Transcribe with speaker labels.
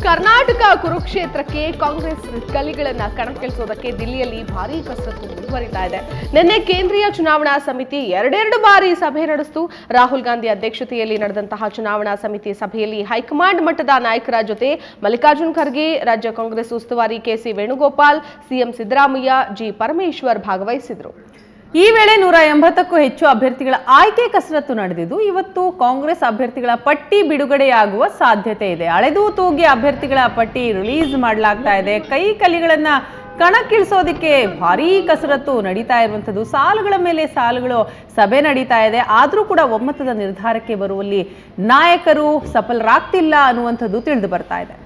Speaker 1: ಕರ್ನಾಟಕ ಕುರುಕ್ಷೇತ್ರಕ್ಕೆ ಕಾಂಗ್ರೆಸ್ ಕಲಿಗಳನ್ನ ಕಣಕ್ಕಿಳಿಸೋದಕ್ಕೆ ದಿಲ್ಲಿಯಲ್ಲಿ ಭಾರೀ ಕಸರತ್ತು ಮುಂದುವರಿತಾ ಇದೆ. ನಿನ್ನೆ ಕೇಂದ್ರೀಯ ಚುನಾವಣಾ ಸಮಿತಿ ಎರಡೆರಡು ಬಾರಿ ಸಭೆ ನಡೆಸಿತು. ರಾಹುಲ್ ಗಾಂಧಿ ಅಧ್ಯಕ್ಷತೆಯಲ್ಲಿ ನಡೆದಂತಹ ಚುನಾವಣಾ ಸಮಿತಿ ಸಭೆಯಲ್ಲಿ ಹೈಕಮಾಂಡ್ ಮಟ್ಟದ ನಾಯಕರ ಜೊತೆ ಮಲ್ಲಿಕಾರ್ಜುನ್ ಖರ್ಗೆ, ರಾಜ್ಯ ಕಾಂಗ್ರೆಸ್ ಉಸ್ತುವಾರಿ KC Venugopal, CM Siddaramaiah, G Parameshwar ಭಾಗವಹಿಸಿದ್ರು.
Speaker 2: ಈ ವೇಳೆ 180ಕ್ಕೂ ಹೆಚ್ಚು ಅಭ್ಯರ್ಥಿಗಳ ಆಯ್ಕೆ ಕಸರತ್ತು ನಡೆದಿದ್ದು, ಇವತ್ತು ಕಾಂಗ್ರೆಸ್ ಅಭ್ಯರ್ಥಿಗಳ ಪಟ್ಟಿ ಬಿಡುಗಡೆಯಾಗುವ ಸಾಧ್ಯತೆ ಇದೆ. ಅಳೆದು ತೂಗಿ ಅಭ್ಯರ್ಥಿಗಳ ಪಟ್ಟಿ ರಿಲೀಸ್ ಮಾಡಲಾಗ್ತಾ ಇದೆ. ಕೈ ಕಲಿಗಳನ್ನ ಕಣಕ್ಕಿಳಿಸೋದಕ್ಕೆ ಭಾರೀ ಕಸರತ್ತು ನಡೀತಾ ಇರುವಂಥದ್ದು. ಸಾಲುಗಳ ಮೇಲೆ ಸಾಲುಗಳು ಸಭೆ ನಡೀತಾ ಇದೆ. ಆದರೂ ಕೂಡ ಒಮ್ಮತದ ನಿರ್ಧಾರಕ್ಕೆ ಬರುವಲ್ಲಿ ನಾಯಕರು ಸಫಲರಾಗ್ತಿಲ್ಲ ಅನ್ನುವಂಥದ್ದು ತಿಳಿದು ಬರ್ತಾ ಇದೆ.